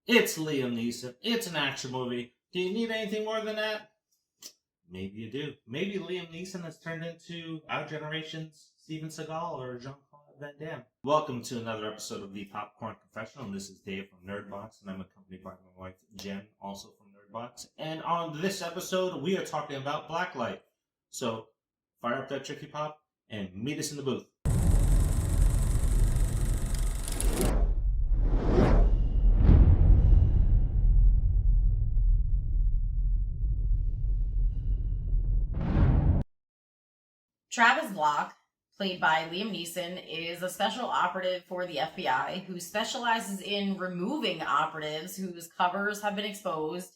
It's Liam Neeson. It's an action movie. Do you need anything more than that? Maybe you do. Maybe Liam Neeson has turned into our generation's Steven Seagal or Jean-Claude Van Damme. Welcome to another episode of the Popcorn Confessional. This is Dave from Nerdbox, and I'm accompanied by my wife, Jenn, also from Nerdbox. And on this episode, we are talking about Blacklight. So, fire up that Tricky Pop and meet us in the booth. Travis Block, played by Liam Neeson, is a special operative for the FBI who specializes in removing operatives whose covers have been exposed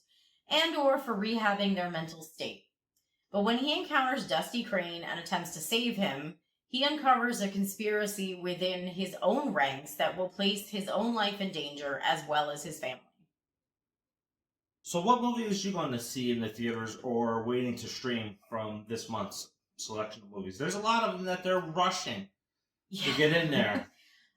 and or for rehabbing their mental state. But when he encounters Dusty Crane and attempts to save him, he uncovers a conspiracy within his own ranks that will place his own life in danger as well as his family. So what movies are you going to see in the theaters or waiting to stream from this month's selection of movies? There's a lot of them that they're rushing to get in there.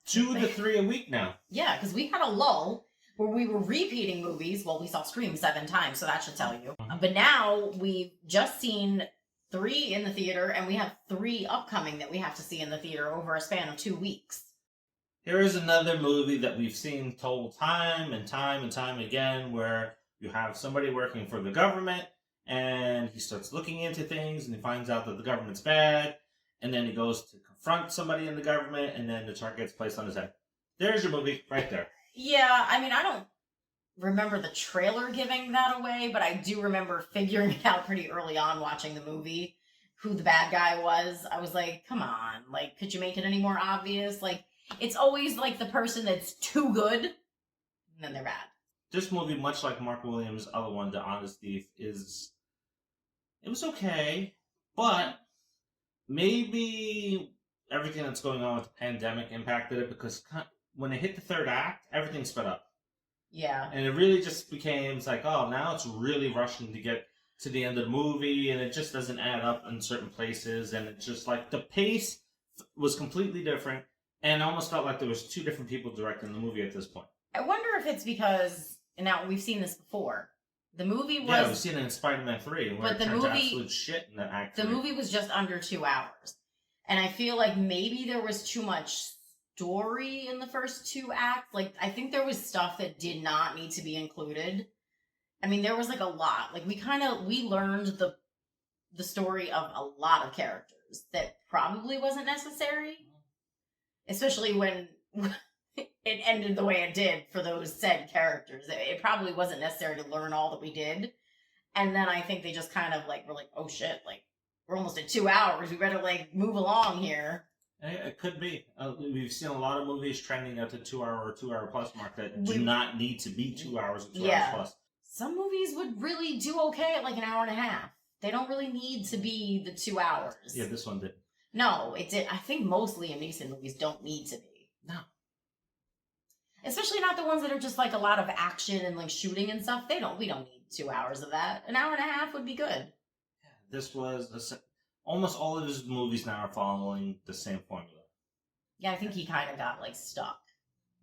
2 to 3 a week now. Yeah, because we had a lull where we were repeating movies. Well, we saw Scream 7 times, so that should tell you. Mm-hmm. But now we've just seen 3 in the theater, and we have 3 upcoming that we have to see in the theater over a span of 2 weeks. Here is another movie that we've seen told time and time and time again where you have somebody working for the government and he starts looking into things and he finds out that the government's bad, and then he goes to confront somebody in the government, and then the target gets placed on his head. There's your movie right there. Yeah, I mean, I don't remember the trailer giving that away, but I do remember figuring it out pretty early on watching the movie who the bad guy was. I was like, come on, like, could you make it any more obvious? Like, it's always like the person that's too good, and then they're bad. This movie, much like Mark Williams' other one, The Honest Thief, it was okay, but maybe everything that's going on with the pandemic impacted it, because when it hit the third act, everything sped up. Yeah. And it really just became, it's like, oh, now it's really rushing to get to the end of the movie, and it just doesn't add up in certain places, and it's just like the pace was completely different, and it almost felt like there was 2 different people directing the movie at this point. I wonder if it's because, and now we've seen this before, the movie was... Yeah, we've seen it in Spider-Man 3, where but it the turned movie, absolute shit in that act. The movie was just under 2 hours. And I feel like maybe there was too much story in the first 2 acts. Like, I think there was stuff that did not need to be included. I mean, there was like a lot. Like, we learned the story of a lot of characters that probably wasn't necessary. Especially when it ended the way it did for those said characters. It probably wasn't necessary to learn all that we did. And then I think they just kind of like, were like, oh shit, like, we're almost at 2 hours. We better like move along here. It could be. We've seen a lot of movies trending at the 2 hour or 2 hour plus mark that do not need to be 2 hours or 2 hours plus. Some movies would really do okay at like an hour and a half. They don't really need to be the 2 hours. Yeah, this one did. No, it did. I think most Liam Neeson movies don't need to be. No. Especially not the ones that are just like a lot of action and like shooting and stuff. We don't need 2 hours of that. An hour and a half would be good. Yeah, this was almost all of his movies now are following the same formula. Yeah, I think he kind of got like stuck,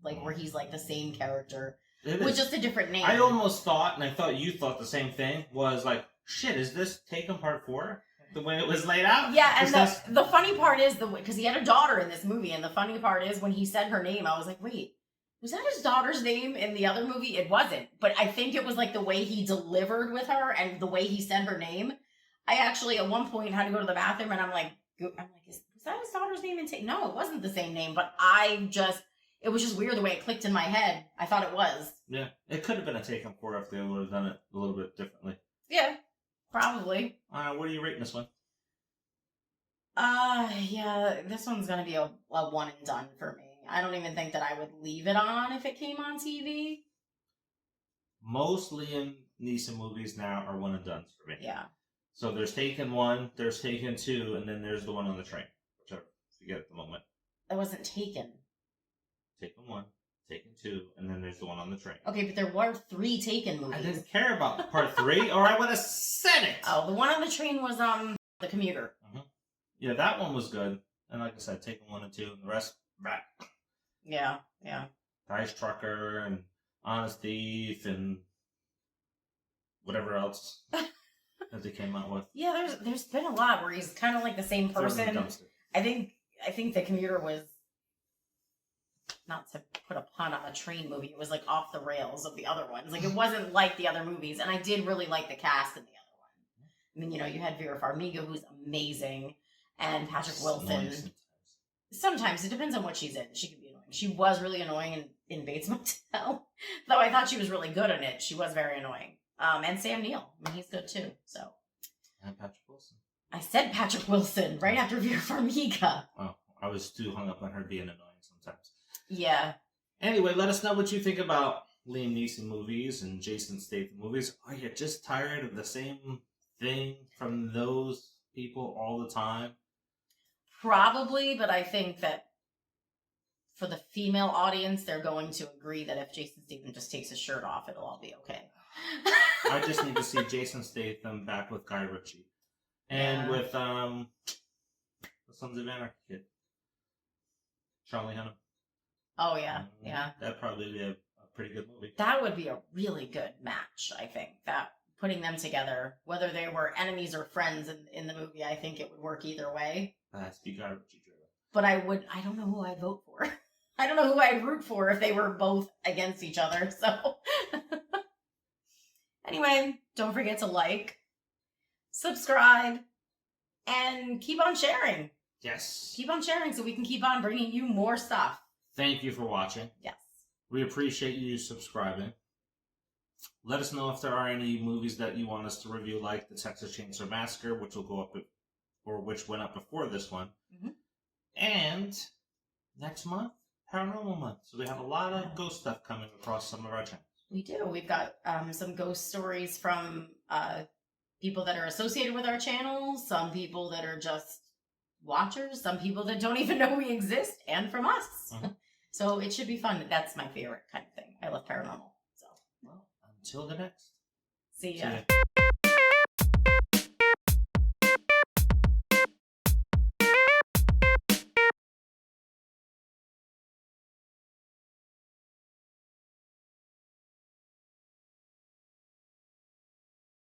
like where he's like the same character It with is. just a different name. I almost thought, and I thought you thought the same thing, was like, shit, is this Taken Part 4? The way it was laid out? Yeah, and the funny part is, because he had a daughter in this movie, and the funny part is when he said her name, I was like, wait, was that his daughter's name in the other movie? It wasn't. But I think it was like the way he delivered with her and the way he said her name. I actually, at one point, had to go to the bathroom, and I'm like, was that his daughter's name in Taken? No, it wasn't the same name, but it was just weird the way it clicked in my head. I thought it was. Yeah, it could have been a Taken 4 if they would have done it a little bit differently. Yeah. Probably. What are you rating this one? Yeah, this one's gonna be a one and done for me. I don't even think that I would leave it on if it came on TV. Most Liam Neeson movies now are one and dones for me. Yeah. So there's Taken 1, there's Taken 2, and then there's the one on the train, which I forget at the moment. That wasn't Taken. Taken 1, Taken 2, and then there's the one on the train. Okay, but there were 3 Taken movies. I didn't care about part 3, or I would have said it! Oh, the one on the train was, The Commuter. Mm-hmm. Yeah, that one was good. And like I said, Taken 1 and 2, and the rest, bad. Yeah. Dice Trucker, and Honest Thief and whatever else that they came out with. Yeah, there's been a lot where he's kind of like the same Throw it in the person. dumpster. I think The Commuter was, not to put a pun on a train movie, it was like off the rails of the other ones. Like it wasn't like the other movies, and I did really like the cast in the other one. I mean, you know, you had Vera Farmiga, who's amazing, and Patrick Wilson. Sometimes it depends on what she's in. She can be annoying. She was really annoying in Bates Motel, though I thought she was really good in it. She was very annoying. And Sam Neill, I mean, he's good too. So. And Patrick Wilson. I said Patrick Wilson right after Vera Farmiga. Oh, I was too hung up on her being annoying sometimes. Yeah. Anyway, let us know what you think about Liam Neeson movies and Jason Statham movies. Are you just tired of the same thing from those people all the time? Probably, but I think that for the female audience, they're going to agree that if Jason Statham just takes his shirt off, it'll all be okay. I just need to see Jason Statham back with Guy Ritchie. And with the Sons of Anarchy kid. Charlie Hunnam. Oh, yeah. Yeah. That'd probably be a pretty good movie. That would be a really good match, I think. That putting them together, whether they were enemies or friends in the movie, I think it would work either way. That has to be Guy Ritchie driven. But I don't know who I'd vote for. I don't know who I'd root for if they were both against each other, so. Anyway, don't forget to like, subscribe, and keep on sharing. Yes. Keep on sharing so we can keep on bringing you more stuff. Thank you for watching. Yes. We appreciate you subscribing. Let us know if there are any movies that you want us to review, like the Texas Chainsaw Massacre, which will go up, or which went up before this one. Mm-hmm. And next month, Paranormal Month. So we have a lot of ghost stuff coming across some of our channels. We do. We've got some ghost stories from people that are associated with our channel, some people that are just watchers, some people that don't even know we exist, and from us. Mm-hmm. So it should be fun. That's my favorite kind of thing. I love paranormal. So, well, until the next. See ya.